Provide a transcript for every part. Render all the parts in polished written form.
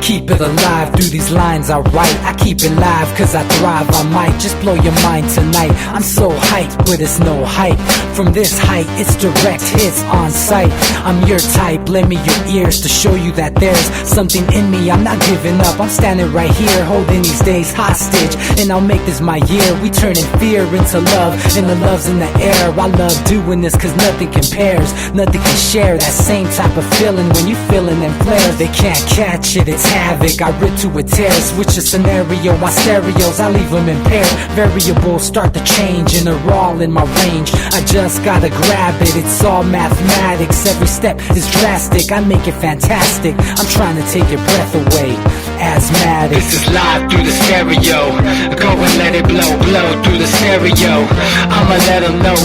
Keep it alive through these lines I write. I keep it live cause I thrive. I might just blow your mind tonight. I'm so hyped, but it's no hype. From this height, it's direct hits on sight. I'm your type, lend me your ears to show you that there's something in me. I'm not giving up, I'm standing right here, holding these days hostage. And I'll make this my year. We turning fear into love, and the love's in the air. I love doing this cause nothing compares. Nothing can share that same type of feeling when you feeling them flares. They can't catch it, it's havoc. I rip to a tear, switch a scenario on stereos, I leave them impaired. Variables start to change and they're all in my range. I just gotta grab it, it's all mathematics. Every step is drastic, I make it fantastic. I'm trying to take your breath away, asthmatic. This is live through the stereo. Go and let it blow, blow through the stereo. I'ma let them know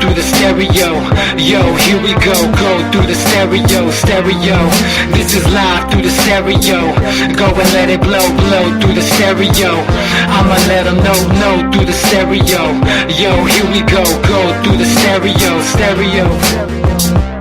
through the stereo. Yo, here we go through the stereo, stereo. This is live through the stereo. Go and let it blow, blow through the stereo. I'ma let them know through the stereo. Yo, here we go through the stereo, stereo.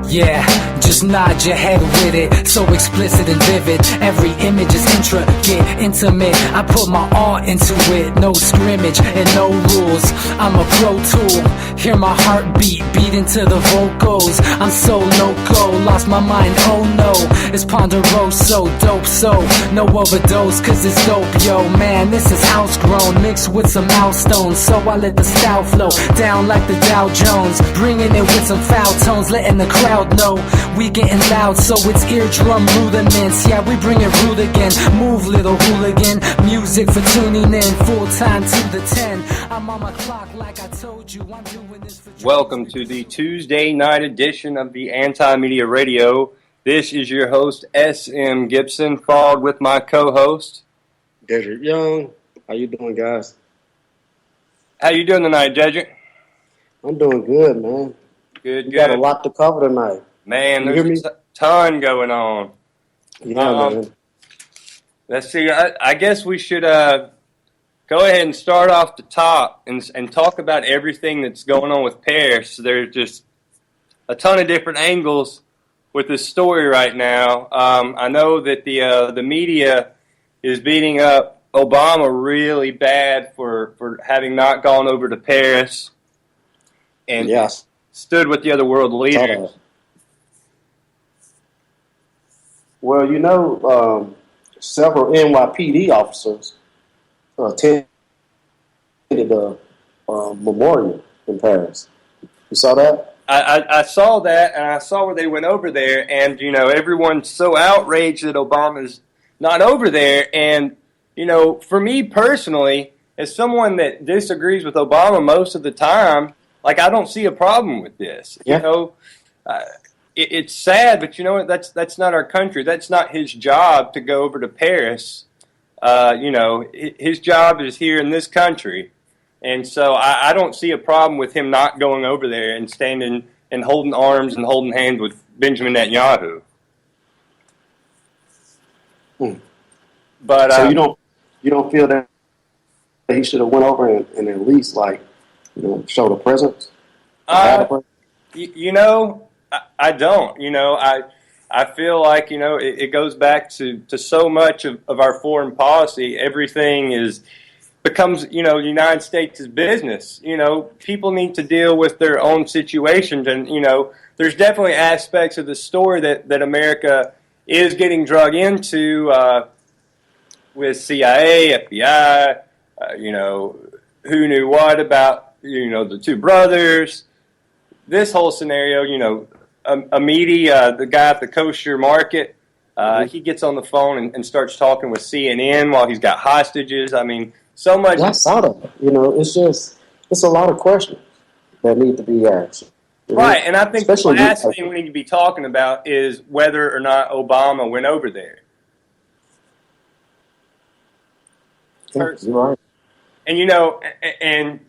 Yeah, just nod your head with it, so explicit and vivid. Every image is intricate, intimate. I put my all into it, no scrimmage and no rules. I'm a pro tool, hear my heartbeat, beat into the vocals. I'm so loco, lost my mind, oh no. It's ponderoso, dope, so no overdose, cause it's dope, yo. Man, this is house grown, mixed with some milestones. So I let the style flow down like the Dow Jones, bringing it with some foul tones, letting the crowd know we getting loud, so it's eardrum rudiments. Yeah, we bring it rude again. Move, little hooligan. Music for tuning in, full time to the 10. I'm on my clock like I told you. I'm doing this for. Welcome to the Tuesday night edition of the Anti-Media Radio. This is your host, S.M. Gibson, followed with my co-host, Dedric Young. How you doing, guys? How you doing tonight, Dedric? I'm doing good, man. Good. Got a lot to cover tonight. Man, there's a ton going on. Yeah, man. Let's see. I guess we should go ahead and start off the top and talk about everything that's going on with Paris. There's just a ton of different angles with this story right now. I know that the media is beating up Obama really bad for having not gone over to Paris. And yes. Stood with the other world leaders. Well, you know, several NYPD officers attended the memorial in Paris. You saw that? I saw that, and I saw where they went over there, and, you know, everyone's so outraged that Obama's not over there. And, you know, for me personally, as someone that disagrees with Obama most of the time, like, I don't see a problem with this. Yeah. You know, it's sad, but you know what? That's not our country. That's not his job to go over to Paris. You know, his job is here in this country. And so I don't see a problem with him not going over there and standing and holding arms and holding hands with Benjamin Netanyahu. But so you don't feel that he should have went over and at least, like, you know, show the presence? You know, I don't. You know, I feel like, you know, it goes back to so much of our foreign policy. Everything becomes, you know, the United States' business. You know, people need to deal with their own situations. And, you know, there's definitely aspects of the story that America is getting drug into with CIA, FBI, you know, who knew what about, you know, the two brothers, this whole scenario. You know, Amidi, the guy at the kosher market, he gets on the phone and starts talking with CNN while he's got hostages. I mean, so much. I saw that. You know, it's a lot of questions that need to be asked. Right, and I think the last thing we need to be talking about is whether or not Obama went over there. Yeah, you're right. And, you know, and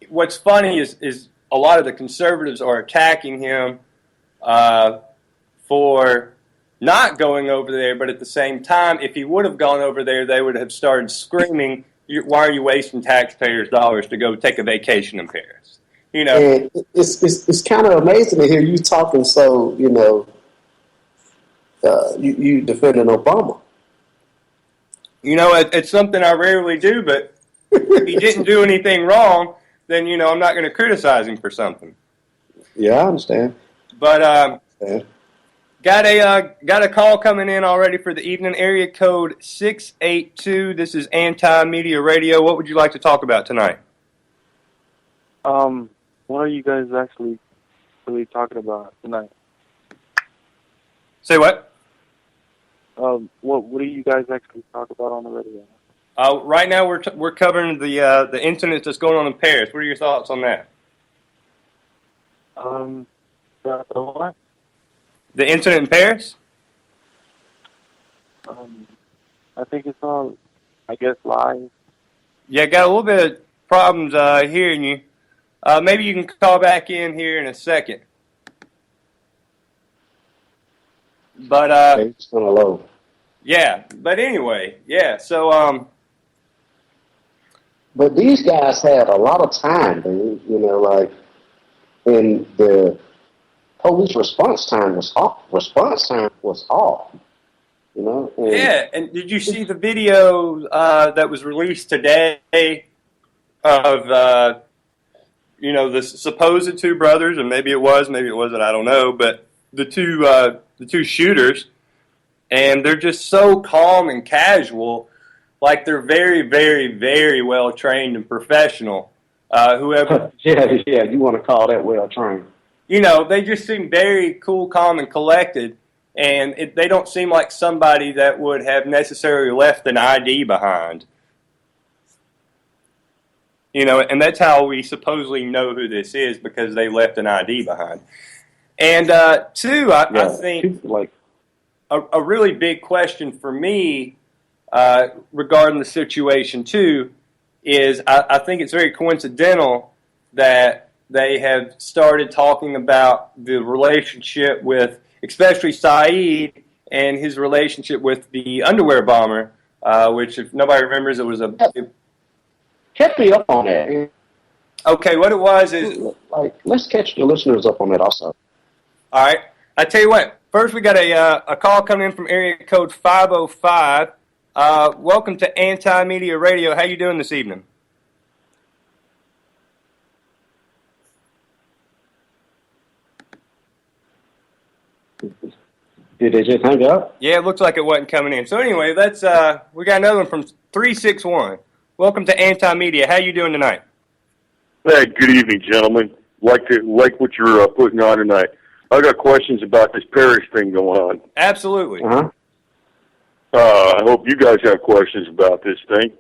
what's funny is a lot of the conservatives are attacking him for not going over there, but at the same time, if he would have gone over there, they would have started screaming, why are you wasting taxpayers' dollars to go take a vacation in Paris? You know, and it's kind of amazing to hear you talking so, you know, you defending Obama. It's something I rarely do, but if he didn't do anything wrong, then, I'm not going to criticize him for something. Yeah, I understand. But got a call coming in already for the evening. Area code 682. This is Anti-Media Radio. What would you like to talk about tonight? What are you guys actually really talking about tonight? Say what? What do you guys actually talk about on the radio? Right now we're covering the incident that's going on in Paris. What are your thoughts on that? The what? The incident in Paris? I think it's all, I guess, live. Yeah, got a little bit of problems hearing you. Maybe you can call back in here in a second. But It's gonna load. yeah. But anyway, yeah. So But these guys had a lot of time, dude. And the police response time was off. And yeah. And did you see the video that was released today of the supposed two brothers, and maybe it was, maybe it wasn't, I don't know, but the two shooters, and they're just so calm and casual, like they're very, very, very well trained and professional. Whoever, yeah, you want to call that well trained? they just seem very cool, calm, and collected, and they don't seem like somebody that would have necessarily left an ID behind. And that's how we supposedly know who this is, because they left an ID behind. And two, I think a really big question for me regarding the situation too is I think it's very coincidental that they have started talking about the relationship with, especially Saeed, and his relationship with the underwear bomber, which, if nobody remembers, it was Catch me up on that. Okay, what it was is... let's catch the listeners up on that also. All right. I tell you what, first we got a call coming in from area code 505. Welcome to Anti-Media Radio. How you doing this evening? Did they just hang up? Yeah, it looks like it wasn't coming in. So anyway, that's we got another one from 361. Welcome to Anti-Media. How you doing tonight? Hey, good evening, gentlemen. Like what you're putting on tonight. I got questions about this Paris thing going on. Absolutely. Uh-huh. I hope you guys have questions about this thing.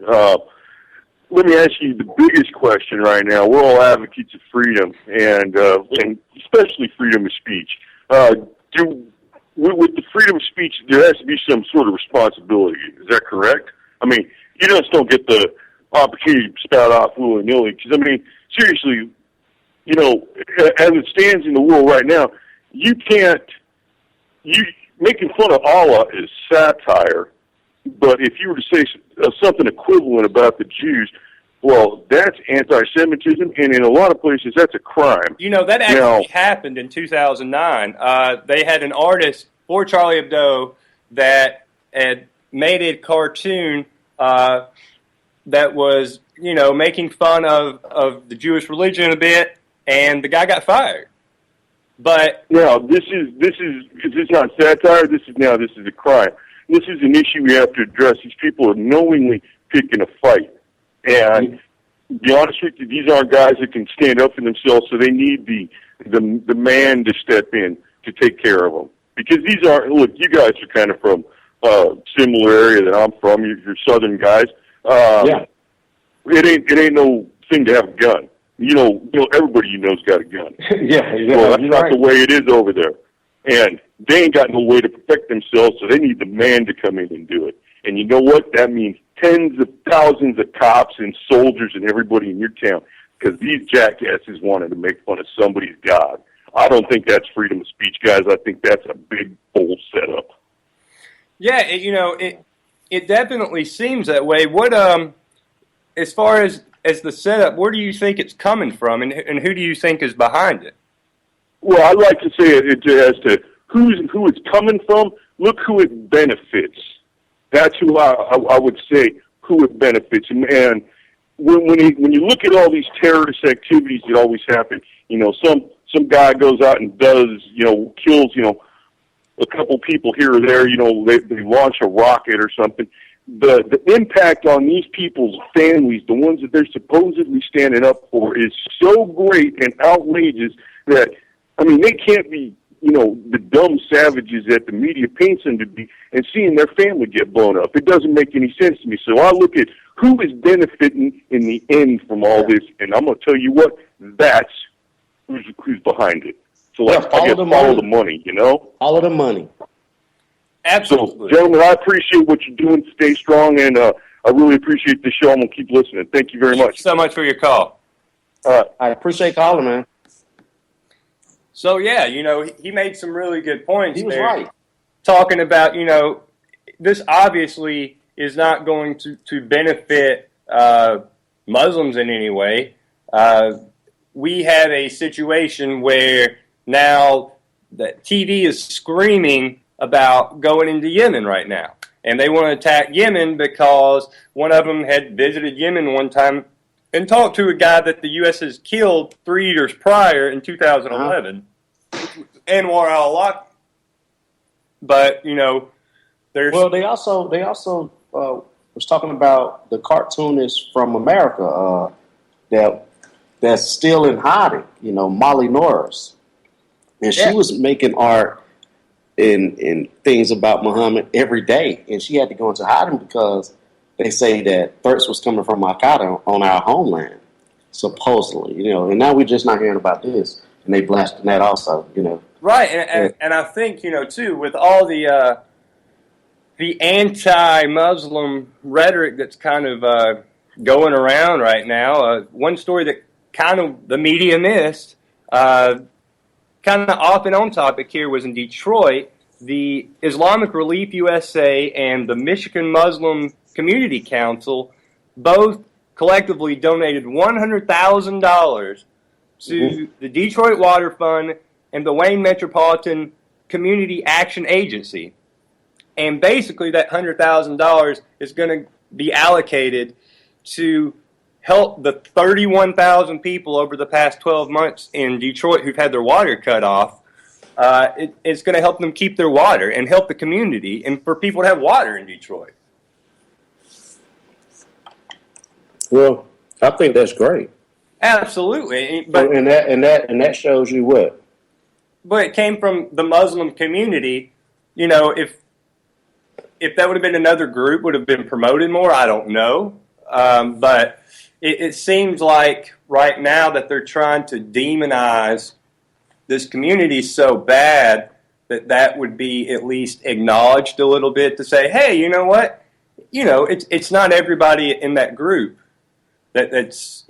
Let me ask you the biggest question right now. We're all advocates of freedom, and especially freedom of speech. With the freedom of speech, there has to be some sort of responsibility. Is that correct? I mean, you just don't get the opportunity to spout off willy-nilly. Because, I mean, seriously, as it stands in the world right now, making fun of Allah is satire, but if you were to say something equivalent about the Jews, well, that's anti-Semitism, and in a lot of places, that's a crime. That actually happened in 2009. They had an artist for Charlie Hebdo that had made a cartoon that was, making fun of the Jewish religion a bit, and the guy got fired. But now this is not satire. This is a crime. This is an issue we have to address. These people are knowingly picking a fight, and to be honest with you, these aren't guys that can stand up for themselves. So they need the man to step in to take care of them, because these are you guys are kind of from a similar area that I'm from. You're southern guys. Yeah. It ain't no thing to have a gun. Everybody you know's got a gun. Yeah. Well, that's not the way it is over there. And they ain't got no way to protect themselves, so they need the man to come in and do it. And you know what? That means tens of thousands of cops and soldiers and everybody in your town, because these jackasses wanted to make fun of somebody's God. I don't think that's freedom of speech, guys. I think that's a big, bold setup. Yeah, it definitely seems that way. What as far as the setup, where do you think it's coming from, and who do you think is behind it? Well, I'd like to say it as to who it's coming from. Look who it benefits. That's who I would say who it benefits. And when you look at all these terrorist activities that always happen, some guy goes out and does, kills, a couple people here or there, they launch a rocket or something. The impact on these people's families, the ones that they're supposedly standing up for, is so great and outrageous that, they can't be, the dumb savages that the media paints them to be, and seeing their family get blown up. It doesn't make any sense to me. So I look at who is benefiting in the end from all this, and I'm going to tell you what, that's who's behind it. So I guess follow the money, Follow the money. Absolutely. So, gentlemen, I appreciate what you're doing. Stay strong, and I really appreciate the show. I'm going to keep listening. Thank you very much. Thank you so much for your call. All right. I appreciate calling, man. So, yeah, he made some really good points. He was there, right. Talking about, this obviously is not going to benefit Muslims in any way. We have a situation where now the TV is screaming about going into Yemen right now. And they want to attack Yemen because one of them had visited Yemen one time and talked to a guy that the U.S. has killed 3 years prior in 2011, Anwar al-Awlaki. But, there's... Well, they also was talking about the cartoonist from America that's still in hiding, Molly Norris. And she was making art in things about Muhammad every day, and she had to go into hiding because they say that threats was coming from Al-Qaeda on our homeland, supposedly, and now we're just not hearing about this, and they blasting that also, Right, and I think, too, with all the anti-Muslim rhetoric that's kind of going around right now, one story that kind of the media missed, kind of off and on topic here, was in Detroit. The Islamic Relief USA and the Michigan Muslim Community Council both collectively donated $100,000 to the Detroit Water Fund and the Wayne Metropolitan Community Action Agency. And basically that $100,000 is going to be allocated to help the 31,000 people over the past 12 months in Detroit who've had their water cut off. It's going to help them keep their water and help the community and for people to have water in Detroit. Well, I think that's great. Absolutely, but and that shows you what. But it came from the Muslim community. If that would have been another group, would have been promoted more. I don't know, but it seems like right now that they're trying to demonize this community so bad that would be at least acknowledged a little bit to say, hey, you know what? It's not everybody in that group that's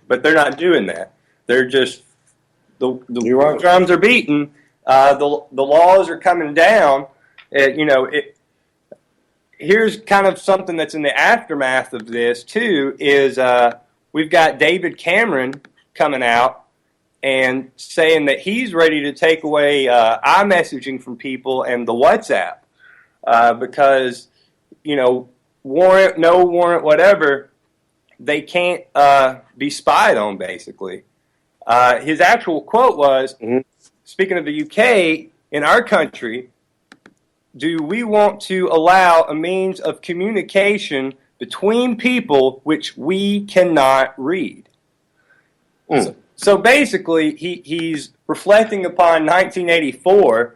but they're not doing that. They're just the right. drums are beating. The laws are coming down. Here's kind of something that's in the aftermath of this, too, is we've got David Cameron coming out and saying that he's ready to take away iMessaging from people and the WhatsApp because, warrant, no warrant, whatever, they can't be spied on, basically. His actual quote was, speaking of the UK, in our country, do we want to allow a means of communication between people which we cannot read? So basically, he's reflecting upon 1984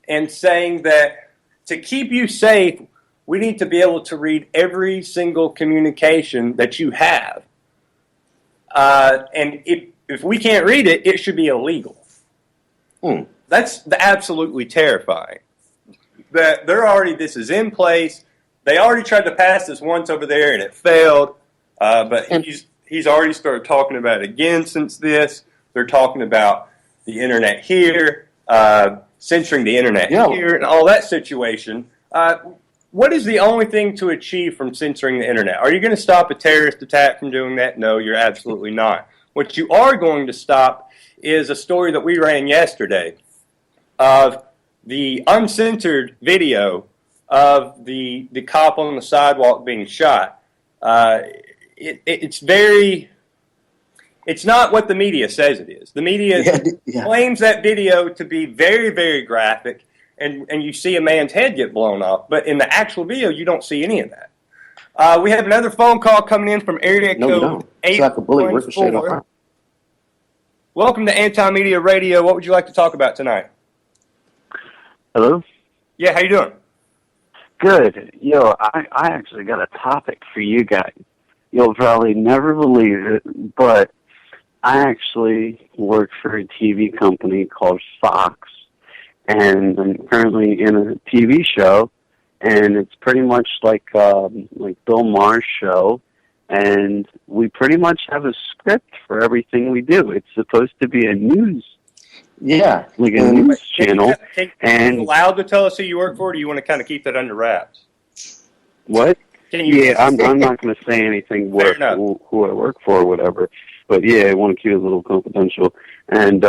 and saying that to keep you safe, we need to be able to read every single communication that you have. And if we can't read it, it should be illegal. That's absolutely terrifying. That this is in place. They already tried to pass this once over there and it failed. But he's already started talking about it again since this. They're talking about the internet here, censoring the internet here, and all that situation. What is the only thing to achieve from censoring the internet? Are you going to stop a terrorist attack from doing that? No, you're absolutely not. What you are going to stop is a story that we ran yesterday of the uncensored video of the cop on the sidewalk being shot. It's not what the media says it is. The media claims that video to be very, very graphic, and you see a man's head get blown off. But in the actual video, you don't see any of that. We have another phone call coming in from area code 814. Welcome to Anti-Media Radio. What would you like to talk about tonight? Hello? Yeah, how you doing? Good. Yo, I actually got a topic for you guys. You'll probably never believe it, but I actually work for a TV company called Fox, and I'm currently in a TV show, and it's pretty much like Bill Maher's show, and we pretty much have a script for everything we do. It's supposed to be a news, like a news channel. Are you allowed to tell us who you work for, or do you want to kind of keep that under wraps? What? I'm not going to say anything who I work for or whatever, but yeah, I want to keep it a little confidential. And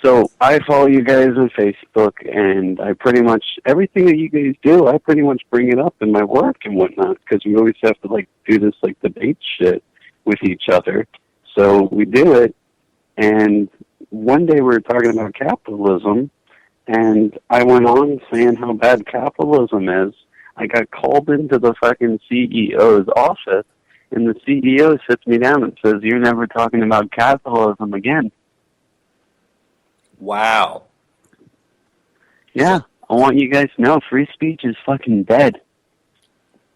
so I follow you guys on Facebook, and I pretty much, everything that you guys do, I pretty much bring it up in my work and whatnot, because we always have to do this debate shit with each other. So we do it, and one day we were talking about capitalism, and I went on saying how bad capitalism is. I got called into the fucking CEO's office, and the CEO sits me down and says, "You're never talking about capitalism again." Wow. Yeah, I want you guys to know free speech is fucking dead.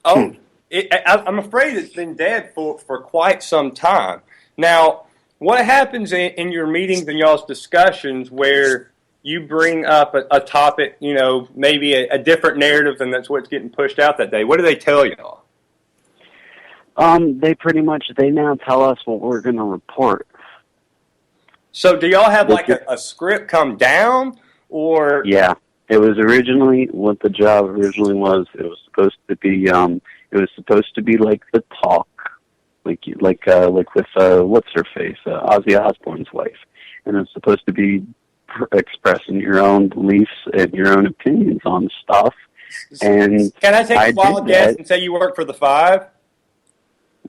Oh, I'm afraid it's been dead for quite some time. Now, what happens in your meetings and y'all's discussions where you bring up a topic, maybe a different narrative than that's what's getting pushed out that day? What do they tell y'all? They now tell us what we're going to report. So do y'all have a script come down, or? Yeah, it was originally, what the job originally was, it was supposed to be like the talk, like with what's her face, Ozzy Osbourne's wife, and it's supposed to be expressing your own beliefs and your own opinions on stuff. And can I take a wild guess and say you work for the Five?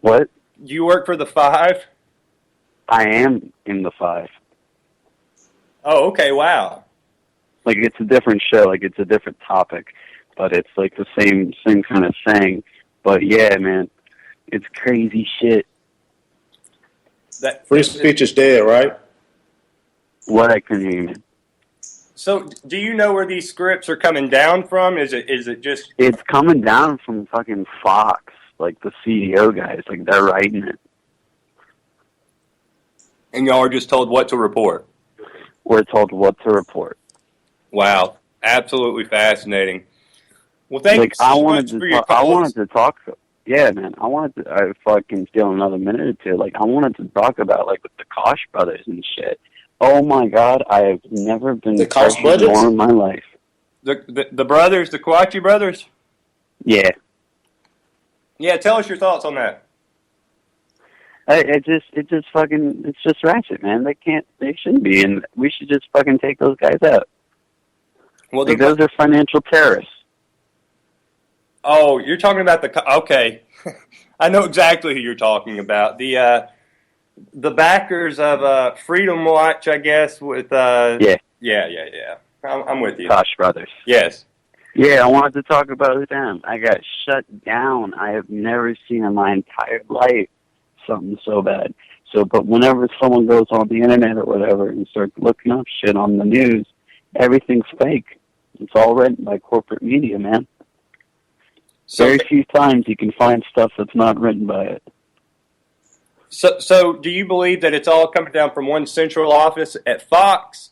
What? You work for the Five? I am in the Five. Oh, okay, wow. It's a different show, it's a different topic, but it's the same kind of thing. But yeah, man, it's crazy shit. Free speech is dead, right? What? I couldn't hear you, man. So, do you know where these scripts are coming down from? Is it just? It's coming down from fucking Fox, the CEO guys, they're writing it. And y'all are just told what to report. We're told what to report. Wow, absolutely fascinating. Well, thank you so much for your calls. I wanted to talk. Yeah, man. I fucking steal another minute or two. I wanted to talk about with the Koch brothers and shit. Oh my God, I have never been pressured more in my life. The brothers, the Koch brothers. Yeah. Yeah, tell us your thoughts on that. It's just ratchet, man. They shouldn't be, and we should just fucking take those guys out. Well, those are financial terrorists. Oh, you're talking about okay. I know exactly who you're talking about. The backers of Freedom Watch, I guess. With yeah. I'm with you. Koch brothers. Yes. Yeah, I wanted to talk about them. I got shut down. I have never seen in my entire life something so bad. But whenever someone goes on the internet or whatever and starts looking up shit on the news, everything's fake. It's all written by corporate media, man. Very few times you can find stuff that's not written by it. So do you believe that it's all coming down from one central office at Fox,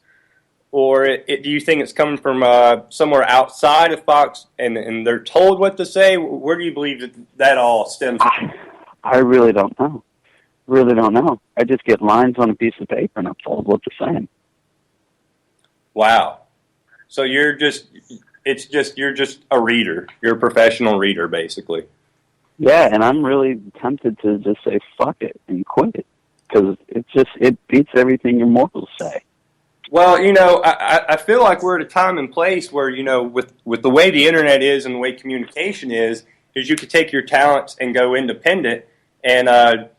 or do you think it's coming from somewhere outside of Fox and they're told what to say? Where do you believe that all stems from? I really don't know. I just get lines on a piece of paper and I'm told what to say. Wow. So you're just a reader. You're a professional reader, basically. Yeah, and I'm really tempted to just say fuck it and quit it, because it beats everything your mortals say. Well, I feel like we're at a time and place where, with the way the internet is and the way communication is you could take your talents and go independent and,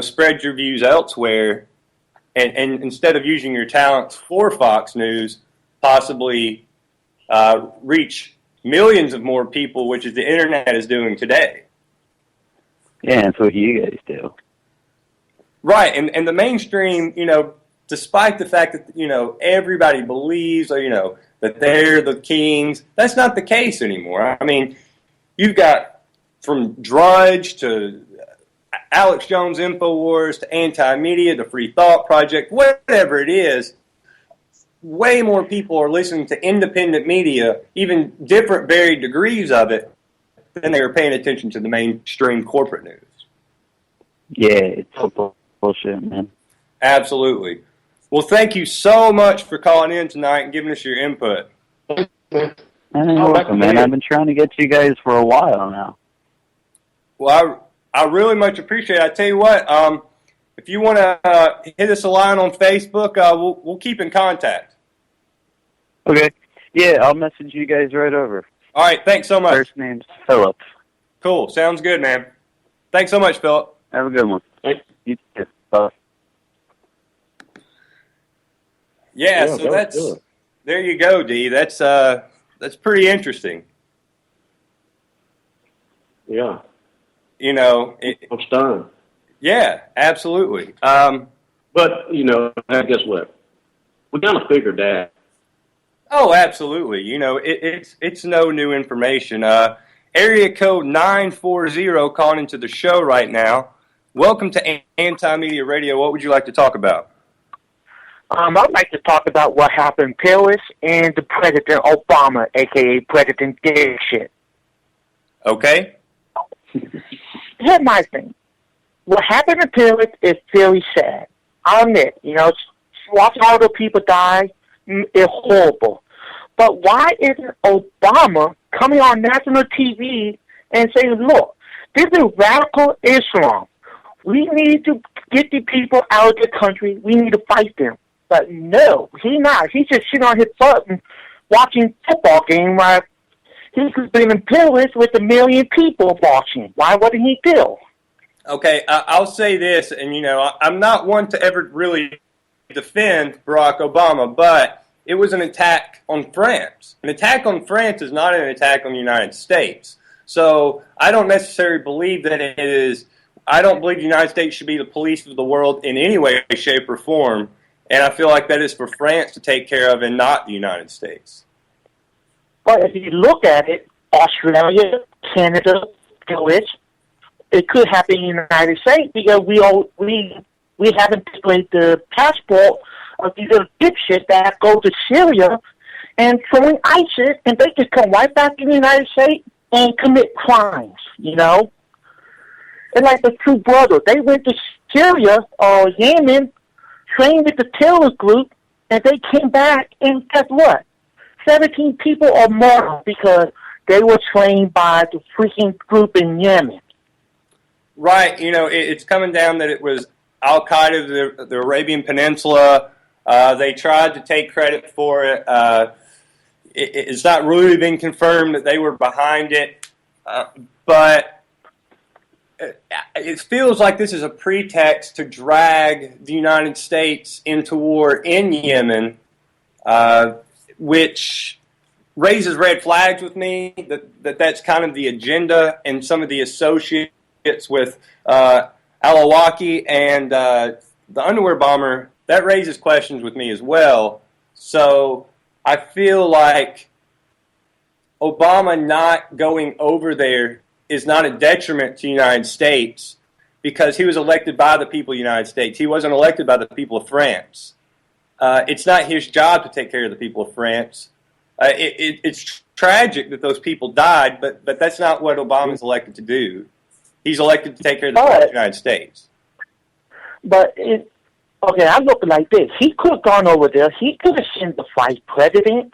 spread your views elsewhere. And instead of using your talents for Fox News, possibly reach millions of more people, which is the internet is doing today. Yeah, that's what you guys do. Right, and the mainstream, despite the fact that, everybody believes, that they're the kings, that's not the case anymore. I mean, you've got from Drudge to Alex Jones InfoWars to Anti-Media to Free Thought Project, whatever it is, way more people are listening to independent media, even different varied degrees of it, than they are paying attention to the mainstream corporate news. Yeah, it's so bullshit, man. Absolutely. Well, thank you so much for calling in tonight and giving us your input. You're welcome, man. I've been trying to get to you guys for a while now. Well, I really much appreciate it. I tell you what, if you want to hit us a line on Facebook, we'll keep in contact. Okay. Yeah, I'll message you guys right over. All right, thanks so much. First name's Philip. Cool, sounds good, man. Thanks so much, Philip. Have a good one. You too. Bye. Yeah, so there you go, D. That's pretty interesting. Yeah. I'm stunned. Yeah, absolutely. But guess what? We kind of figured that. Oh, absolutely. It's no new information. Area code 940 calling into the show right now. Welcome to Anti-Media Radio. What would you like to talk about? I'd like to talk about what happened in Paris and the President Obama, a.k.a. President Dipshit. Okay. Here's my thing. What happened in Paris is very sad. I'll admit, watching all the people die is horrible. But why isn't Obama coming on national TV and saying, look, this is radical Islam. We need to get the people out of the country. We need to fight them. But no, he's not. He's just sitting on his butt and watching football game while he could be in Paris with 1 million people watching. Why wouldn't he do? Okay, I'll say this, and I'm not one to ever really defend Barack Obama, but it was an attack on France. An attack on France is not an attack on the United States. So I don't necessarily believe that it is. I don't believe the United States should be the police of the world in any way, shape, or form. And I feel like that is for France to take care of and not the United States. But if you look at it, Australia, Canada, Jewish, it could happen in the United States because we haven't displayed the passport of these little dipshits that go to Syria and join ISIS, and they just come right back in the United States and commit crimes, And like the two brothers, they went to Syria or Yemen, trained with the terrorist group, and they came back, and guess what? 17 people are murdered because they were trained by the freaking group in Yemen. Right. It's coming down that it was Al-Qaeda, the Arabian Peninsula. They tried to take credit for it. It's not really been confirmed that they were behind it. But it feels like this is a pretext to drag the United States into war in Yemen, which raises red flags with me, that's kind of the agenda and some of the associates with Al-Awlaki and the underwear bomber. That raises questions with me as well. So I feel like Obama not going over there is not a detriment to the United States because he was elected by the people of the United States. He wasn't elected by the people of France. It's not his job to take care of the people of France. It's tragic that those people died, but that's not what Obama's elected to do. He's elected to take care of the people of the United States. But, I look like this. He could have gone over there. He could have sent the vice president.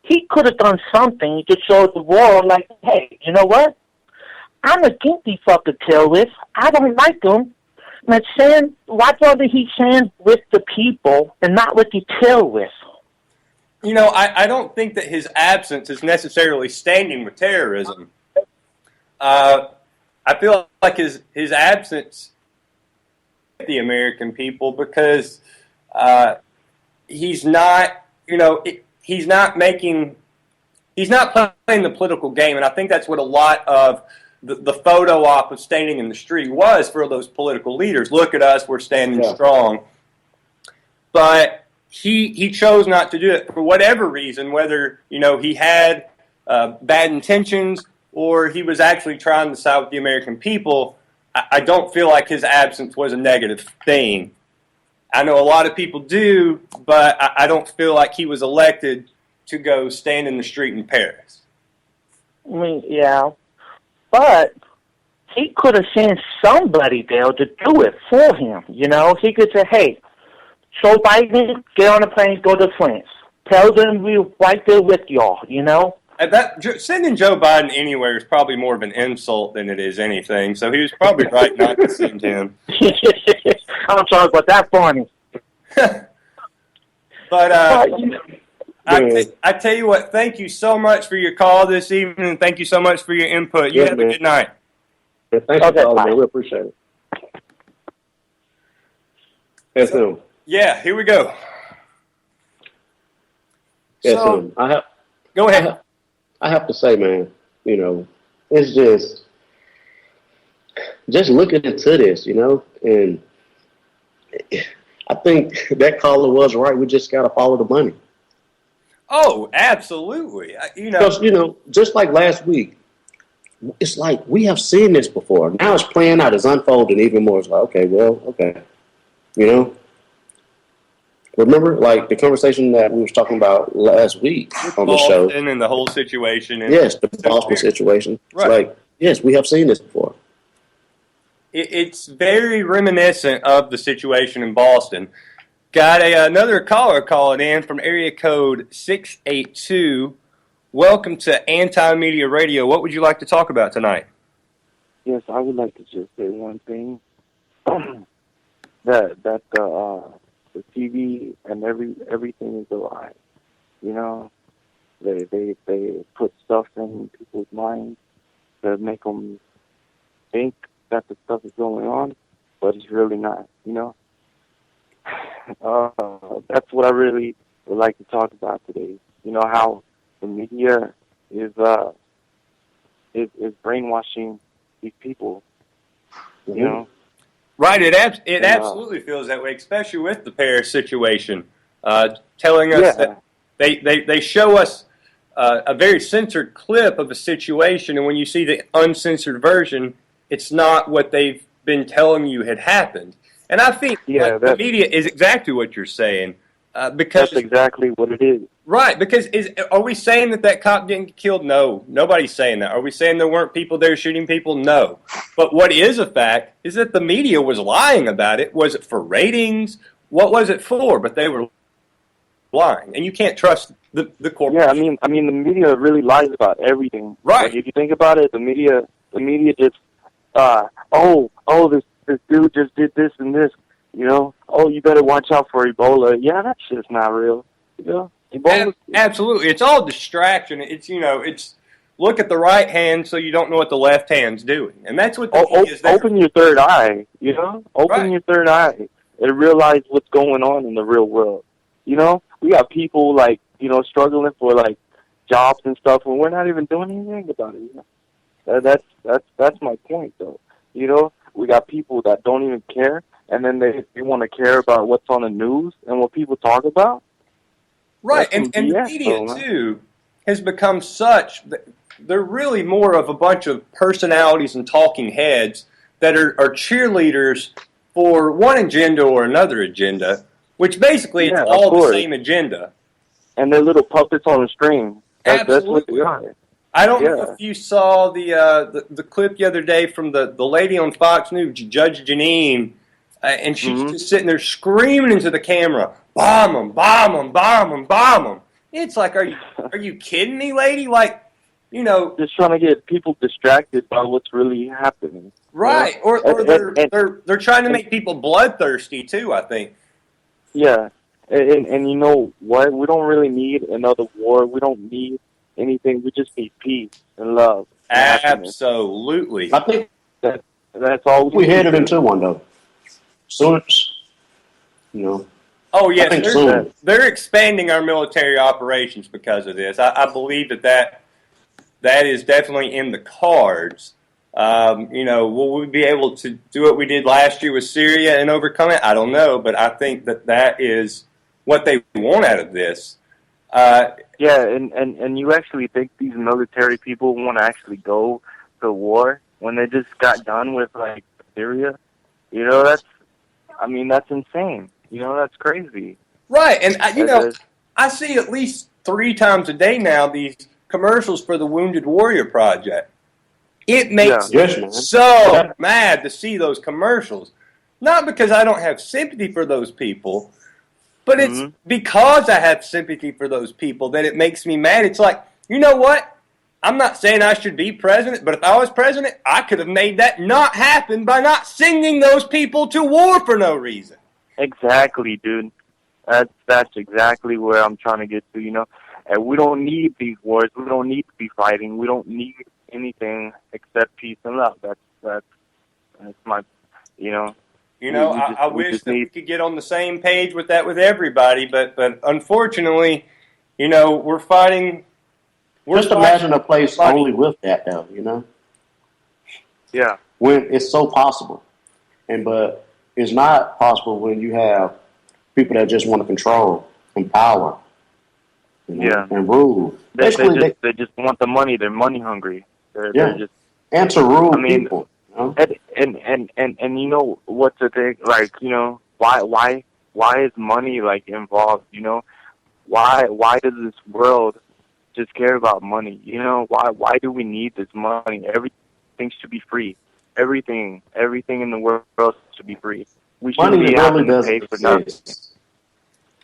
He could have done something to show the world, like, hey, you know what? I'm against these fucking terrorists. I don't like them. But why bother he stand with the people and not with the terrorists? You know, I don't think that his absence is necessarily standing with terrorism. I feel like his absence the American people because he's not, you know, he's not playing the political game, and I think that's what a lot of the photo op of standing in the street was for those political leaders. Look at us, we're standing strong. But he chose not to do it for whatever reason, whether, you know, he had bad intentions or he was actually trying to side with the American people. I don't feel like his absence was a negative thing. I know a lot of people do, but I don't feel like he was elected to go stand in the street in Paris. I mean, yeah. But he could have sent somebody there to do it for him, you know? He could say, hey, Joe Biden, get on a plane, go to France. Tell them we're right there with y'all, you know? Sending Joe Biden anywhere is probably more of an insult than it is anything, so he was probably right not to send him. I'm sorry, but that's funny. But I tell you what, thank you so much for your call this evening, and thank you so much for your input. You have a good night. Yeah, thank you, Paul, man. We appreciate it. Yes, ma'am. Yeah, here we go. Yes, ma'am. Go ahead. I have to say, man, you know, it's just looking into this, you know, and I think that caller was right. We just got to follow the money. Oh, absolutely. Because, you know, just like last week, it's like we have seen this before. Now it's playing out, it's unfolding even more. It's like, okay. You know? Remember, like, the conversation that we was talking about last week on the show? And the whole situation. Yes, the Boston situation. Right. It's like, yes, we have seen this before. It's very reminiscent of the situation in Boston. Got another caller calling in from area code 682. Welcome to Anti-Media Radio. What would you like to talk about tonight? Yes, I would like to just say one thing. that the TV and everything is a lie. You know, they put stuff in people's minds to make them think that the stuff is going on, but it's really not. You know, that's what I really would like to talk about today. You know how the media is brainwashing these people. You know. Right, it absolutely feels that way, especially with the Paris situation, telling us that they show us a very censored clip of a situation, and when you see the uncensored version, it's not what they've been telling you had happened. And I think the media is exactly what you're saying. Because that's exactly what it is. Right, because are we saying that cop didn't get killed? No, nobody's saying that. Are we saying there weren't people there shooting people? No. But what is a fact is that the media was lying about it. Was it for ratings? What was it for? But they were lying, and you can't trust the corporation. Yeah, I mean, the media really lies about everything. Right. Like, if you think about it, the media just, this dude just did this and this. You know, you better watch out for Ebola. Yeah, that shit's not real. You know, Ebola. Absolutely, it's all distraction. It's look at the right hand so you don't know what the left hand's doing, and that's what the media is there. Open your third eye. You know, open your third eye and realize what's going on in the real world. You know, we got people struggling for jobs and stuff, and we're not even doing anything about it. You know? That's my point, though. You know, we got people that don't even care. And then they want to care about what's on the news and what people talk about. Right, and the media, too, has become such that they're really more of a bunch of personalities and talking heads that are cheerleaders for one agenda or another agenda, which basically it's all the same agenda. And they're little puppets on a string. Absolutely. That's what they are. I don't know if you saw the clip the other day from the lady on Fox News, Judge Janine, and she's just sitting there screaming into the camera, bomb them, bomb them, bomb them, bomb them. It's like, are you kidding me, lady? Like, just trying to get people distracted by what's really happening. Right, you know? or they're trying to make people bloodthirsty too, I think. Yeah, and you know what? We don't really need another war. We don't need anything. We just need peace and love. And Absolutely. I think that's all we headed into one though. Soon as, you know. Oh yes, I think they're expanding our military operations because of this. I believe that is definitely in the cards. Will we be able to do what we did last year with Syria and overcome it? I don't know, but I think that is what they want out of this. Yeah, and you actually think these military people want to actually go to war when they just got done with, like, Syria? You know, that's insane. You know, that's crazy. Right, and I see at least 3 times a day now these commercials for the Wounded Warrior Project. It makes me so mad to see those commercials. Not because I don't have sympathy for those people, but it's because I have sympathy for those people that it makes me mad. It's like, you know what? I'm not saying I should be president, but if I was president, I could have made that not happen by not sending those people to war for no reason. Exactly, dude. That's exactly where I'm trying to get to, you know. And we don't need these wars. We don't need to be fighting. We don't need anything except peace and love. That's my, you know. I wish that we could get on the same page with that with everybody, but unfortunately, we're fighting. Just imagine a place only with that, though. You know. Yeah. When it's so possible, but it's not possible when you have people that just want to control and power, and rule. They just want the money. They're money hungry. They're just and to rule people. You know? And you know what's the thing? Like, you know, why is money, like, involved? You know, why does this world just care about money? You know, why do we need this money? Everything should be free. Everything in the world should be free. We shouldn't be having to pay for nothing.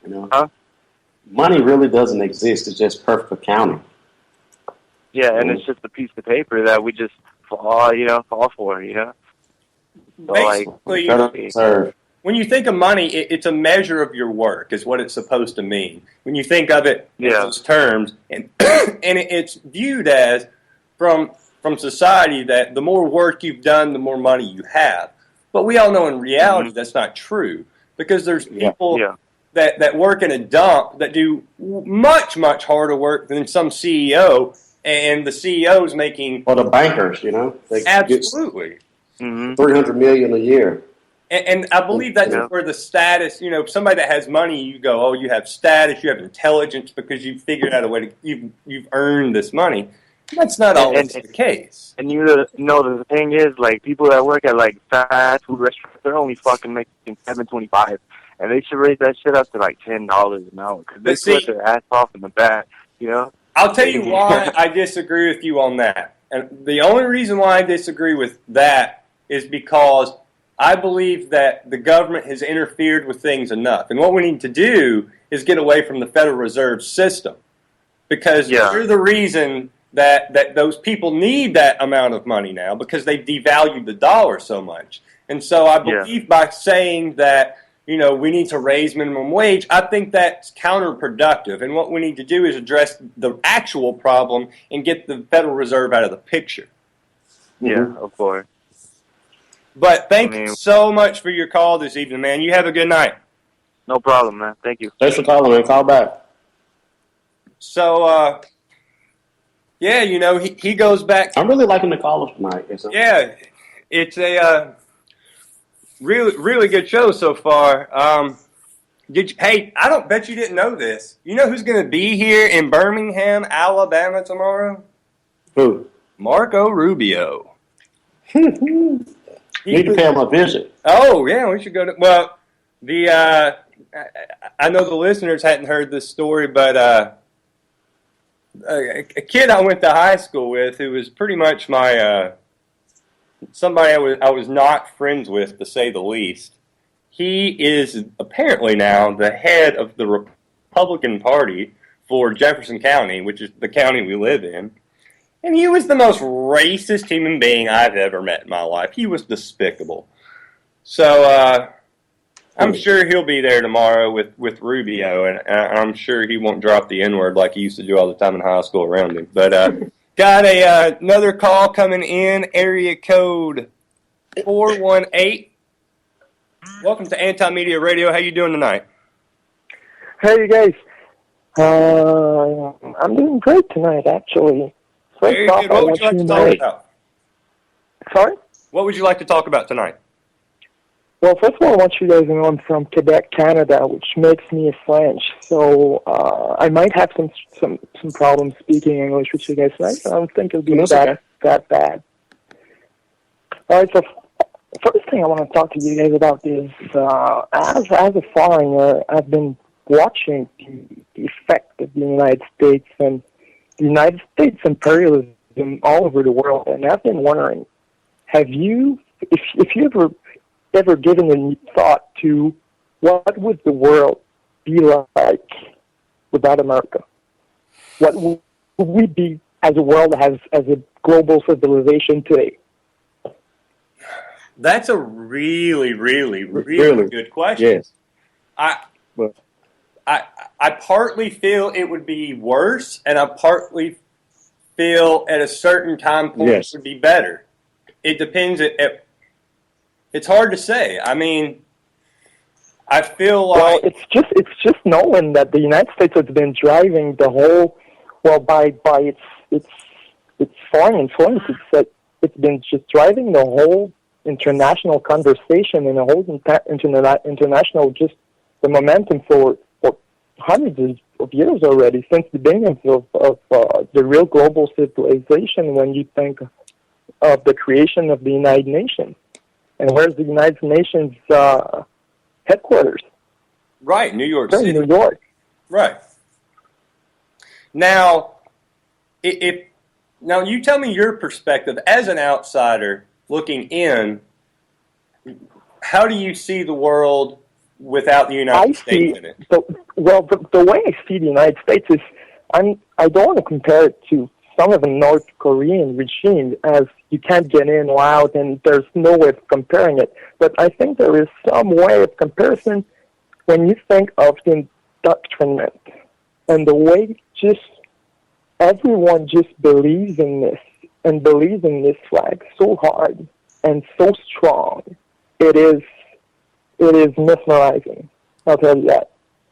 You know, money really doesn't exist. It's just perfect accounting. Yeah, and it's just a piece of paper that we just fall for. You know. So, basically, when you think of money, it's a measure of your work, is what it's supposed to mean. When you think of it in those terms, and it's viewed as from society that the more work you've done, the more money you have. But we all know in reality that's not true, because there's people that work in a dump that do much, much harder work than some CEO, and the CEO's making... Or the bankers, you know? Absolutely. $300 million a year. And I believe that's where the status, somebody that has money, you go, oh, you have status, you have intelligence because you've figured out a way to, you've earned this money. That's not always the case. And the thing is, like, people that work at, like, fast food restaurants, they're only fucking making $7.25, and they should raise that shit up to, like, $10 an hour, because they sweat their ass off in the back, you know? I'll tell you why I disagree with you on that. And the only reason why I disagree with that is because I believe that the government has interfered with things enough. And what we need to do is get away from the Federal Reserve System. Because they're the reason that those people need that amount of money now, because they've devalued the dollar so much. And so I believe by saying that, we need to raise minimum wage, I think that's counterproductive. And what we need to do is address the actual problem and get the Federal Reserve out of the picture. Yeah, of course. But thank you so much for your call this evening, man. You have a good night. No problem, man. Thank you. Thanks for calling, man. Call back. So, he goes back. I'm really liking the callers tonight. Yeah, it's a really, really good show so far. Hey, I don't bet you didn't know this. You know who's going to be here in Birmingham, Alabama tomorrow? Who? Marco Rubio. Need to pay him a visit. Oh, yeah, we should go to... Well, I know the listeners hadn't heard this story, but a kid I went to high school with who was pretty much my... somebody I was not friends with, to say the least. He is apparently now the head of the Republican Party for Jefferson County, which is the county we live in. And he was the most racist human being I've ever met in my life. He was despicable. So I'm sure he'll be there tomorrow with Rubio, and I'm sure he won't drop the N-word like he used to do all the time in high school around him. But got another call coming in, area code 418. Welcome to Anti-Media Radio. How you doing tonight? Hey, you guys. I'm doing great tonight, actually. First off, what would you like to talk about? Sorry? What would you like to talk about tonight? Well, first of all, I want you guys to know I'm from Quebec, Canada, which makes me a French. So I might have some problems speaking English with you guys tonight. I don't think it'll be that bad. All right, so first thing I want to talk to you guys about is, as a foreigner, I've been watching the effect of the United States and the United States imperialism all over the world, and I've been wondering, have you, if you ever given any thought to what would the world be like without America? What would we be as a world, as a global civilization today? That's a really, really, really good question. Yes. I partly feel it would be worse, and I partly feel at a certain time point it would be better. It depends. It's hard to say. I mean, I feel like it's just knowing that the United States has been driving the whole, by its foreign influence. It's been just driving the whole international conversation and the whole international, just the momentum for hundreds of years already, since the beginning of the real global civilization, when you think of the creation of the United Nations. And where's the United Nations headquarters? Right, New York City. New York. Right. Now, now you tell me your perspective as an outsider looking in. How do you see the world without the United States in it? The way I see the United States is, I don't want to compare it to some of the North Korean regime, as you can't get in or out, and there's no way of comparing it. But I think there is some way of comparison when you think of the indoctrination and the way just everyone just believes in this and believes in this flag so hard and so strong. It is mesmerizing. I'll tell you that.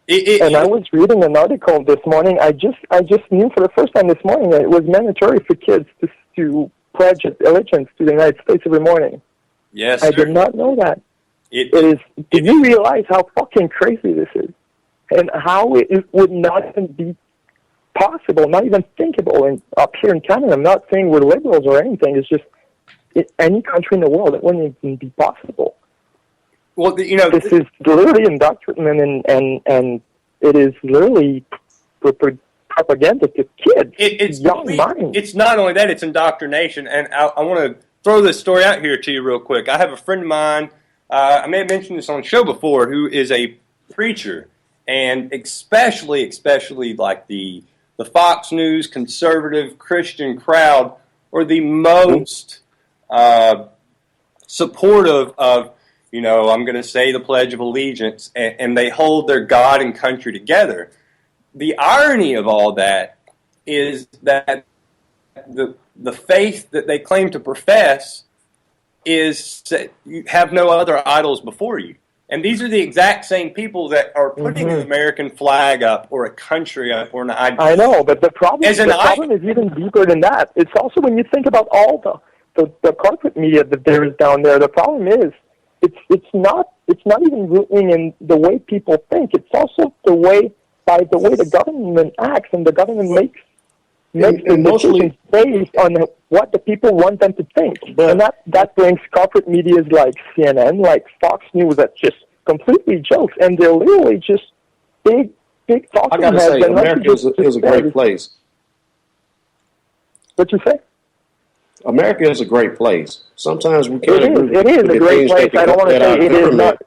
I was reading an article this morning. I just knew for the first time this morning that it was mandatory for kids to pledge allegiance to the United States every morning. Yes, I did not know that. It is. Did you realize how fucking crazy this is, and how it would not even be possible, not even thinkable, up here in Canada? I'm not saying we're liberals or anything. It's just any country in the world, it wouldn't even be possible. Well, this is literally indoctrination, and it is literally propaganda to kids. It's young minds. It's not only that; it's indoctrination. And I want to throw this story out here to you real quick. I have a friend of mine. I may have mentioned this on the show before, who is a preacher, and especially like the Fox News conservative Christian crowd are the most supportive of, I'm going to say the Pledge of Allegiance, and they hold their God and country together. The irony of all that is that the faith that they claim to profess is that you have no other idols before you. And these are the exact same people that are putting an American flag up or a country up or an idol. I know, but the problem is even deeper than that. It's also when you think about all the corporate media that there is down there. The problem is it's not even rooting in the way people think. It's also the way the government acts, and the government makes decisions based on what the people want them to think. And that brings corporate medias like CNN, like Fox News, that just completely jokes, and they're literally just big talking heads. I gotta say, America is a great place. What you say? America is a great place. Sometimes we can't agree. It is a great place. I don't want to say it is not.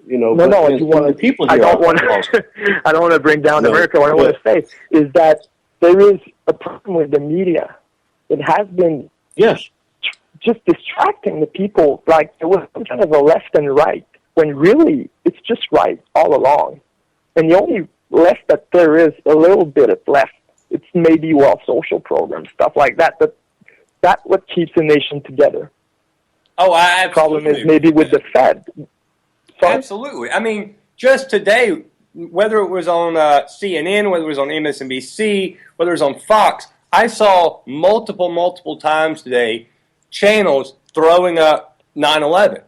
No. If you want the people I here don't want to. I don't want to bring down America. What I want to say is that there is a problem with the media. it has been Yes. just distracting the people. Like there was some kind of a left and right, when really it's just right all along. And the only left that there is a little bit of left, it's maybe social programs, stuff like that. But that's what keeps the nation together. Oh, I absolutely. The problem is maybe with the Fed. Sorry? Absolutely. I mean, just today, whether it was on CNN, whether it was on MSNBC, whether it was on Fox, I saw multiple times today channels throwing up 9/11.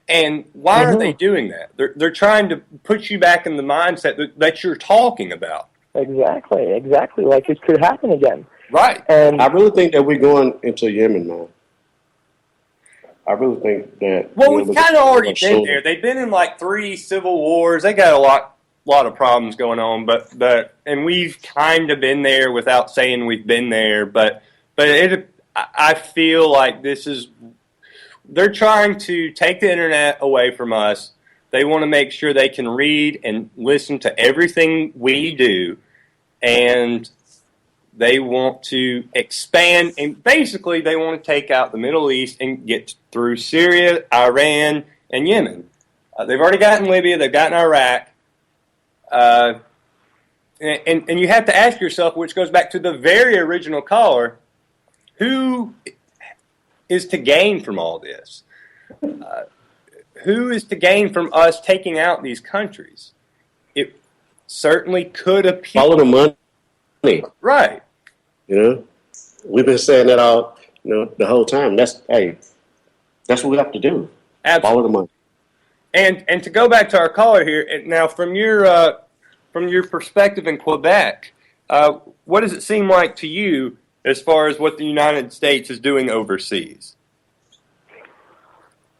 And why are they doing that? They're trying to put you back in the mindset that you're talking about. Exactly. Like it could happen again. Right. And I really think that we're going into Yemen, man. I really think that. Well, we've kind of already been there. They've been in like 3 civil wars. They got a lot of problems going on, and we've kind of been there without saying we've been there. But I feel like they're trying to take the internet away from us. They want to make sure they can read and listen to everything we do, and they want to expand, and basically they want to take out the Middle East and get through Syria, Iran, and Yemen. They've already gotten Libya. They've gotten Iraq. And you have to ask yourself, which goes back to the very original caller, who is to gain from all this? Who is to gain from us taking out these countries? It certainly could appear. Follow the money. Right. We've been saying that all, the whole time. That's what we have to do. Absolutely. Follow the money. And to go back to our caller here, now from your perspective in Quebec, what does it seem like to you as far as what the United States is doing overseas?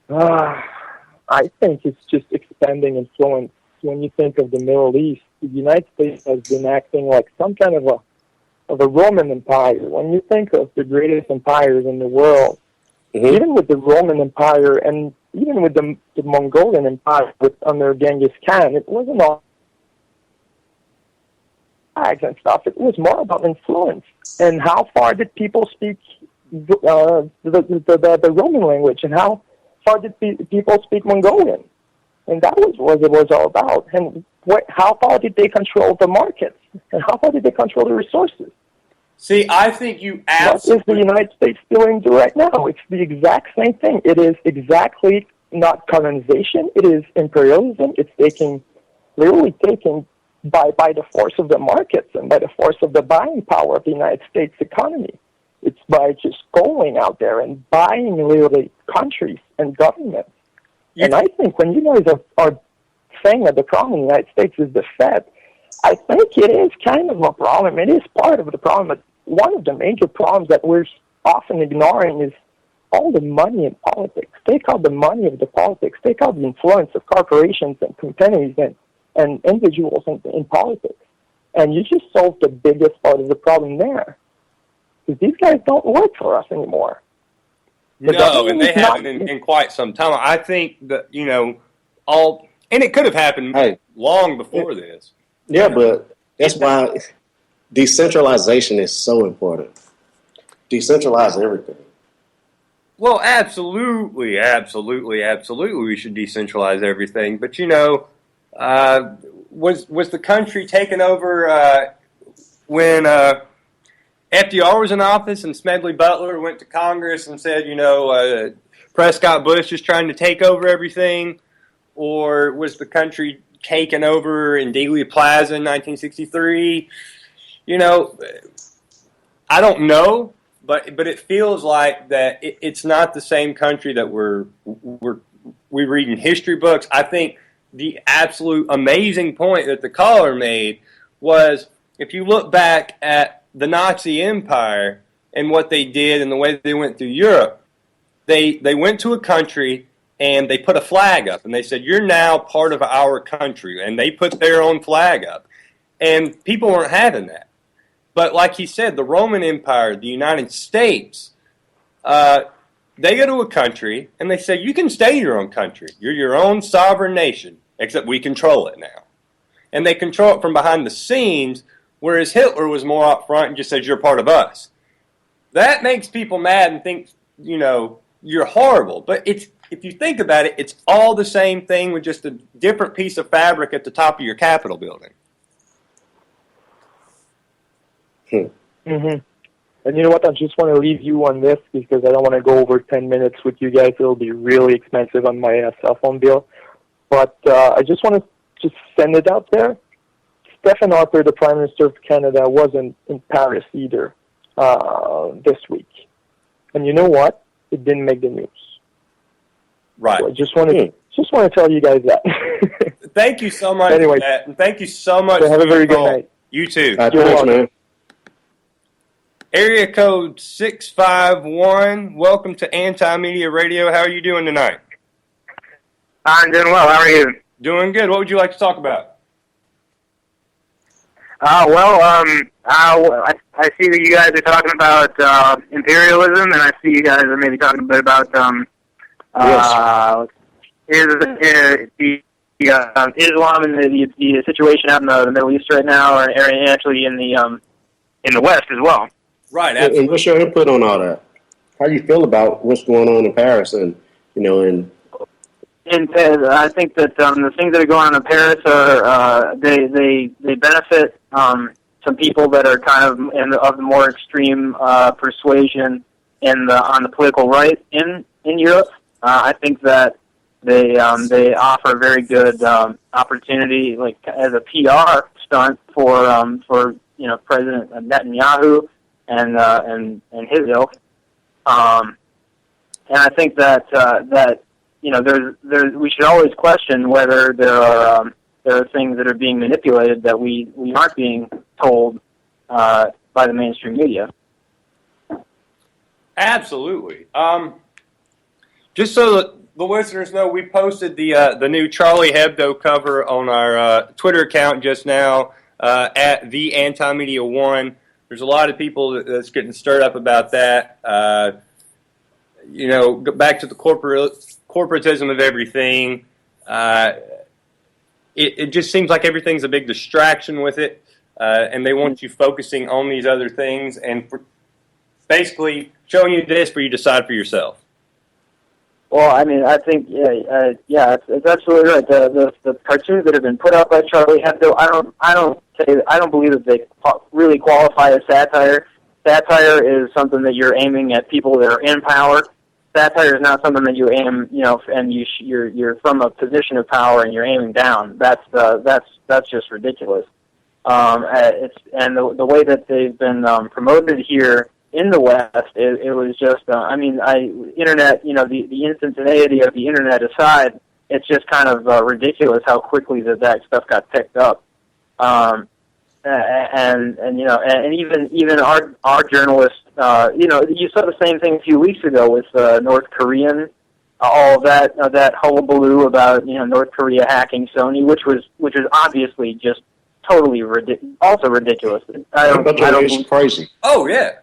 I think it's just expanding influence. When you think of the Middle East, the United States has been acting like some kind of a Roman Empire. When you think of the greatest empires in the world, even with the Roman Empire and even with the Mongolian Empire under Genghis Khan, it wasn't all flags and stuff. It was more about influence. And how far did people speak the Roman language, and how far did people speak Mongolian? And that was what it was all about. And how far did they control the markets? And how far did they control the resources? See, I think you absolutely... What is the United States doing right now? It's the exact same thing. It is exactly not colonization. It is imperialism. It's literally taking by the force of the markets and by the force of the buying power of the United States economy. It's by just going out there and buying literally countries and governments. Yeah. And I think when you guys are saying that the problem in the United States is the Fed, I think it is kind of a problem. It is part of the problem, but one of the major problems that we're often ignoring is all the money in politics. Take out the money of the politics. Take out the influence of corporations and companies and individuals in politics. And you just solve the biggest part of the problem there. Because these guys don't work for us anymore. No, and they haven't in quite some time. I think that, and it could have happened long before this. Yeah, but that's why decentralization is so important. Decentralize everything. Well, absolutely, we should decentralize everything. But, was the country taken over when FDR was in office and Smedley Butler went to Congress and said, Prescott Bush is trying to take over everything? Or was the country taken over in Dealey Plaza in 1963? I don't know, but it feels like that it's not the same country that we read in history books. I think the absolute amazing point that the caller made was, if you look back at the Nazi Empire and what they did and the way they went through Europe, they went to a country and they put a flag up and they said, you're now part of our country, and they put their own flag up, and people weren't having that. But like he said, the Roman Empire, the United States, they go to a country and they say, you can stay your own country, you're your own sovereign nation, except we control it now. And they control it from behind the scenes, whereas Hitler was more up front and just said, you're part of us. That makes people mad and think, you're horrible. But if you think about it, it's all the same thing with just a different piece of fabric at the top of your Capitol building. Mm-hmm. And you know what? I just want to leave you on this because I don't want to go over 10 minutes with you guys. It'll be really expensive on my cell phone bill. But I just want to just send it out there. Stephen Harper, the Prime Minister of Canada, wasn't in Paris either this week. And you know what? It didn't make the news. Right. So I just want to tell you guys that. Thank you so much for that. And thank you so much. So have a very good night. You too. Thanks, man. Area code 651. Welcome to Anti-Media Radio. How are you doing tonight? I'm doing well. How are you? Doing good. What would you like to talk about? I see that you guys are talking about imperialism, and I see you guys are maybe talking a bit about Islam and the situation out in the Middle East right now, or actually in the West as well. Right. Absolutely. And what's your input on all that? How do you feel about what's going on in Paris and I think that the things that are going on in Paris are they benefit some people that are kind of of the more extreme persuasion on the political right in Europe. I think that they offer a very good opportunity, like as a PR stunt for President Netanyahu and his ilk. And I think that we should always question whether there are things that are being manipulated that we aren't being told by the mainstream media. Absolutely. Just so that the listeners know, we posted the new Charlie Hebdo cover on our Twitter account just now at the Anti-Media One. There's a lot of people that's getting stirred up about that. Go back to the corporatism of everything. It just seems like everything's a big distraction with it, and they want you focusing on these other things and basically showing you this for you to decide for yourself. Well, I mean, I think, it's absolutely right. The cartoons that have been put out by Charlie Hebdo, I don't believe that they really qualify as satire. Satire is something that you're aiming at people that are in power. Satire is not something that you aim, and you're from a position of power and you're aiming down. That's just ridiculous. The way that they've been promoted here in the West, it was just, internet, the instantaneity of the internet aside, it's just kind of ridiculous how quickly that stuff got picked up. And even our journalists, you saw the same thing a few weeks ago with North Korean, all of that hullabaloo about North Korea hacking Sony, which was obviously just totally ridiculous. I don't it's crazy. Oh yeah.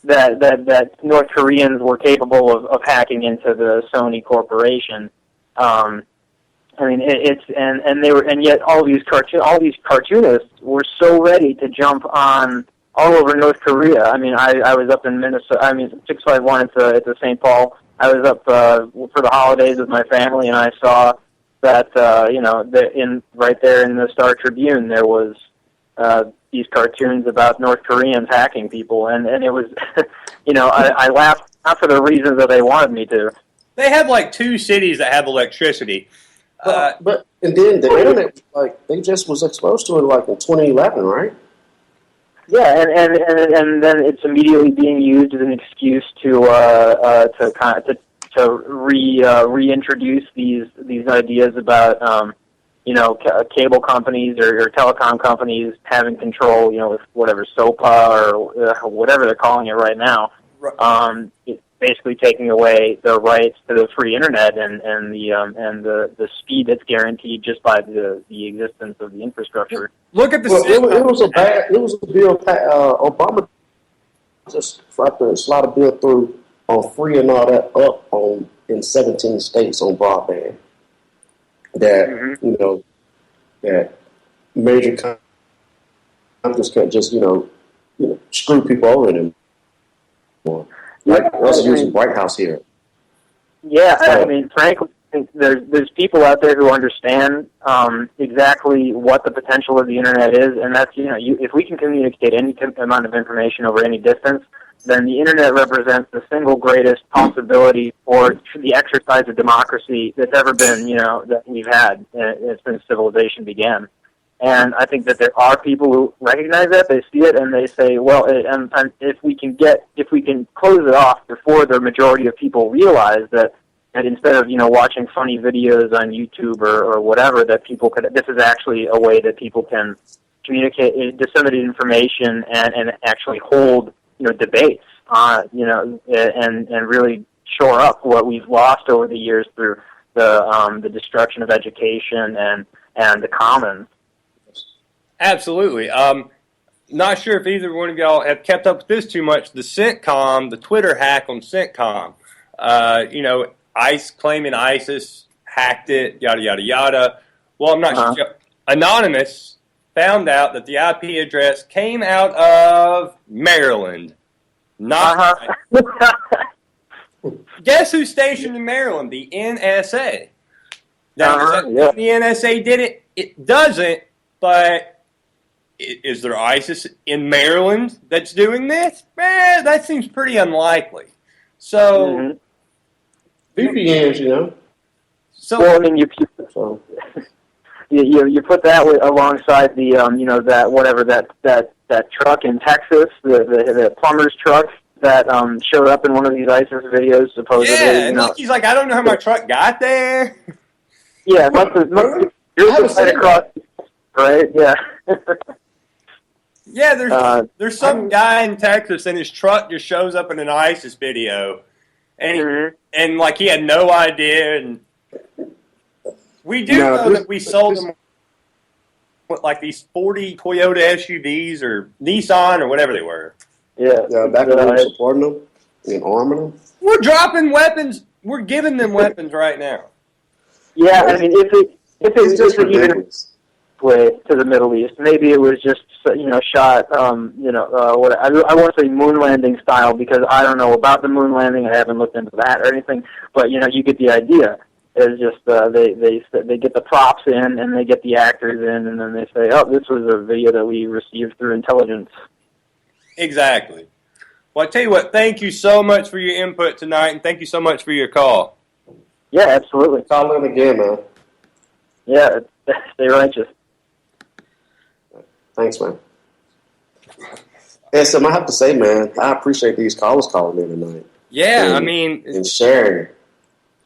That North Koreans were capable of hacking into the Sony corporation. Yet all these cartoonists were so ready to jump on all over North Korea. I mean, I was up in Minnesota. 651 at the St. Paul. I was up for the holidays with my family, and I saw that right there in the Star Tribune there was these cartoons about North Koreans hacking people, and it was, I laughed, not for the reasons that they wanted me to. They have like 2 cities that have electricity. But and then the internet, they just was exposed to it in 2011, right? Yeah, and then it's immediately being used as an excuse to reintroduce these ideas about cable companies or telecom companies having control, with whatever SOPA or whatever they're calling it right now. It's basically taking away the rights to the free internet and the speed that's guaranteed just by the existence of the infrastructure. Look at the it was a bill. Obama just slide a bill through on free and all that up in 17 states on broadband. That that major companies can't just screw people over and Like us using Bright House here. Yeah, I mean, frankly, there's people out there who understand exactly what the potential of the internet is, and that's, if we can communicate any amount of information over any distance, then the internet represents the single greatest possibility for the exercise of democracy that's ever been, that we've had since civilization began. And I think that there are people who recognize that, they see it, and they say, well, and if we can close it off before the majority of people realize that instead of, watching funny videos on YouTube or whatever, that this is actually a way that people can communicate, disseminate information and actually hold, debates, and really shore up what we've lost over the years through the destruction of education and the commons. Absolutely. Not sure if either one of y'all have kept up with this too much. The CENTCOM, the Twitter hack on CENTCOM, ICE claiming ISIS hacked it, yada, yada, yada. Well, I'm not sure. Anonymous found out that the IP address came out of Maryland. Not Guess who's stationed in Maryland? The NSA. Now, the NSA did it? It doesn't, but is there ISIS in Maryland that's doing this? That seems pretty unlikely. So, VPNs, So, well, I mean, you put that alongside the that truck in Texas, the plumber's truck that showed up in one of these ISIS videos, supposedly. Yeah, and he's like, I don't know how my truck got there. Yeah, must have right across, right? Yeah. Yeah, there's some guy in Texas and his truck just shows up in an ISIS video, and and he had no idea. And we do know that we sold him these 40 Toyota SUVs or Nissan or whatever they were. Yeah, back when we were supporting them and arming them. We're dropping weapons. We're giving them weapons right now. Yeah, I mean, if it was just even way to the Middle East, maybe it was just shot what I won't say moon landing style, because I don't know about the moon landing. I haven't looked into that or anything, but you get the idea. It's just they get the props in and they get the actors in, and then they say, oh, this was a video that we received through intelligence. Exactly. Well, I tell you what, thank you so much for your input tonight, and thank you so much for your call. Yeah, absolutely. Call in again, man. Yeah, stay righteous. Thanks, man. Yeah, so I have to say, man, I appreciate these callers calling in tonight. Yeah, and sharing.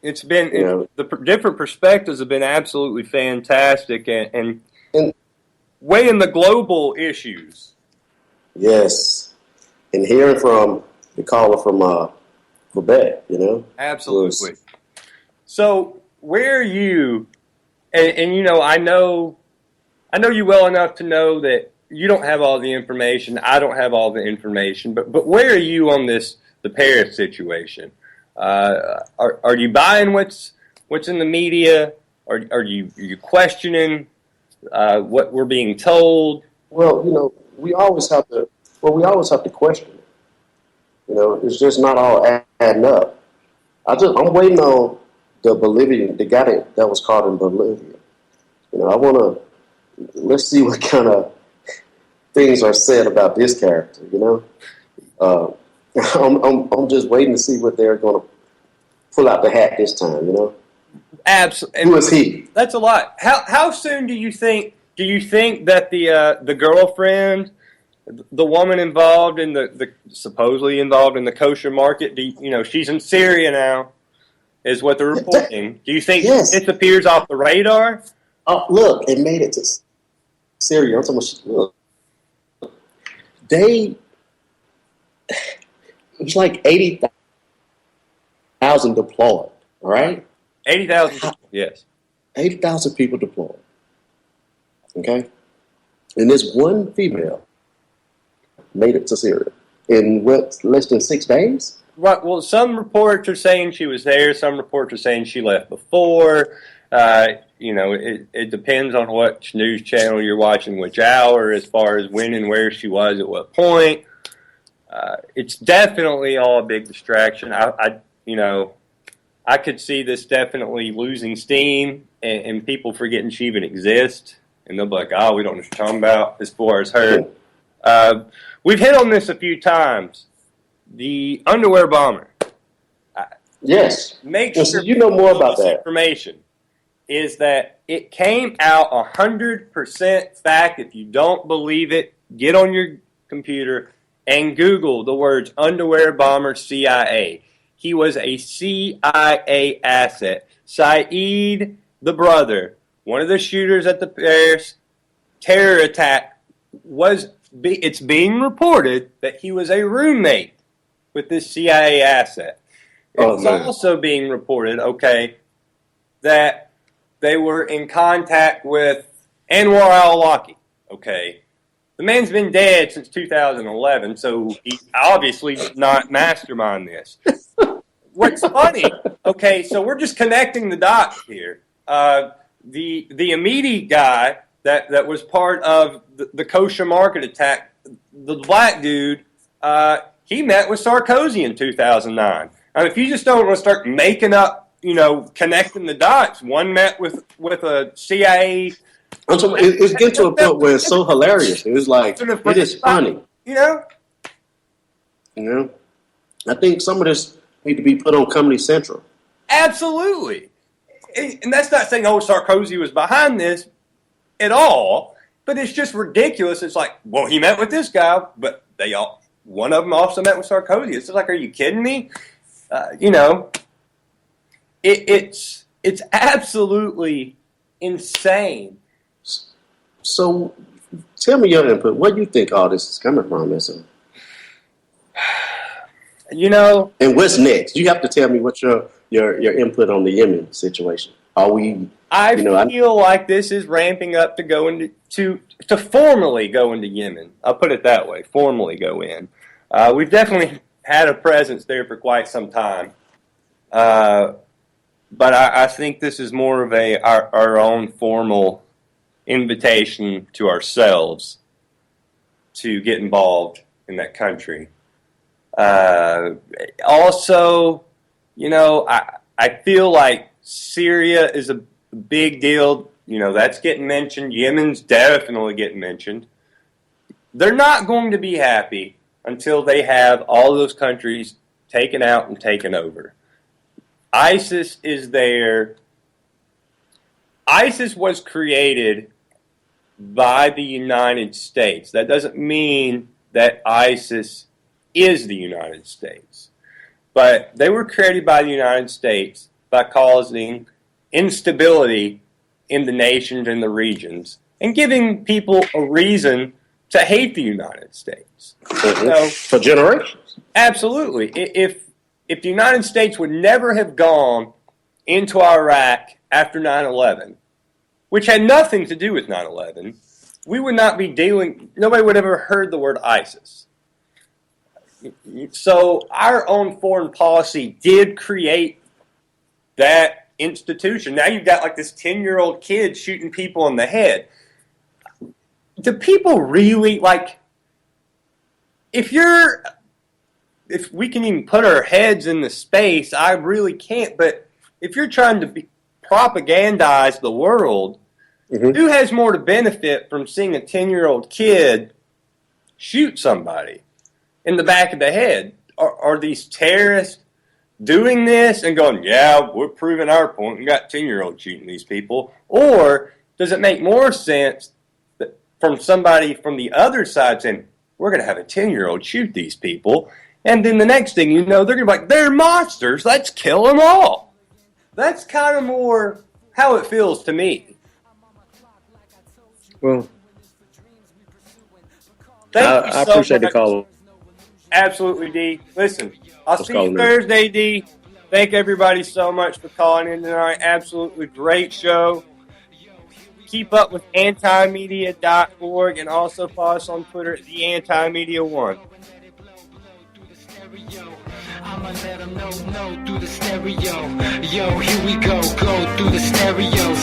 It's been the different perspectives have been absolutely fantastic, and weighing the global issues. Yes, and hearing from the caller from Quebec, Absolutely. So, where are you? And I know you well enough to know that you don't have all the information. I don't have all the information, but where are you on the Paris situation? Are you buying what's in the media? Are you questioning what we're being told? Well, we always have to question it. It's just not all adding up. I'm waiting on the guy that was caught in Bolivia. Let's see what kind of things are said about this character. I'm just waiting to see what they're going to pull out the hat this time. Absolutely. Who is he? That's a lot. How soon do you think that the girlfriend, the woman involved in the supposedly involved in the kosher market, she's in Syria now, is what they're reporting. Do you think it disappears off the radar? Oh, look, it made it to Syria. I'm talking about, look, it was like 80,000 deployed, all right? 80,000, yes. 80,000 people deployed, okay? And this one female made it to Syria in less than 6 days? Right. Well, some reports are saying she was there. Some reports are saying she left before. It depends on what news channel you're watching, which hour, as far as when and where she was at what point. It's definitely all a big distraction. I could see this definitely losing steam and people forgetting she even exists. And they'll be like, oh, we don't know what you're talking about as far as her. We've hit on this a few times. The underwear bomber. Yes. Make sure you know more about that. Information is that it came out 100% fact. If you don't believe it, get on your computer and Google the words underwear bomber CIA. He was a CIA asset. Saeed, the brother, one of the shooters at the Paris terror attack, it's being reported that he was a roommate with this CIA asset. It's also being reported, that they were in contact with Anwar al-Awlaki, The man's been dead since 2011, so he obviously did not mastermind this. What's funny, so we're just connecting the dots here. The Amidi guy that was part of the kosher market attack, the black dude, he met with Sarkozy in 2009. If you just don't want to start making up, connecting the dots, one met with a CIA. It's getting to a point where it's so hilarious. It's like, it is funny. I think some of this need to be put on Comedy Central. Absolutely. And that's not saying, Sarkozy was behind this at all, but it's just ridiculous. It's like, well, he met with this guy, but one of them also met with Sarkozy. It's just like, are you kidding me? It's absolutely insane. So, tell me your input. What do you think all this is coming from, Mr.? And what's next? You have to tell me what your input on the Yemen situation. I feel like this is ramping up to go into to formally go into Yemen. I'll put it that way. Formally go in. We've definitely had a presence there for quite some time. But I think this is more of our own formal invitation to ourselves to get involved in that country. Also, I feel like Syria is a big deal. That's getting mentioned. Yemen's definitely getting mentioned. They're not going to be happy until they have all of those countries taken out and taken over. ISIS is there. ISIS was created by the United States. That doesn't mean that ISIS is the United States. But they were created by the United States by causing instability in the nations and the regions and giving people a reason to hate the United States. For generations. Absolutely. If the United States would never have gone into Iraq after 9/11, which had nothing to do with 9/11, we would not be nobody would have ever heard the word ISIS. So our own foreign policy did create that institution. Now you've got like this 10-year-old kid shooting people in the head. Do people really if we can even put our heads in the space, I really can't, but if you're trying to propagandize the world, who has more to benefit from seeing a 10-year-old kid shoot somebody in the back of the head? Are these terrorists doing this and going, yeah, we're proving our point, we got 10-year-olds shooting these people? Or does it make more sense that from somebody from the other side saying, we're going to have a 10-year-old shoot these people, and then the next thing you know, they're going to be like, they're monsters, let's kill them all. That's kind of more how it feels to me. Well, I appreciate the call. Absolutely, D. Listen, I'll see you Thursday, D. Thank everybody so much for calling in tonight. Absolutely great show. Keep up with antimedia.org and also follow us on Twitter at TheAntimedia1. I'ma let them know through the stereo. Yo, here we go through the stereo.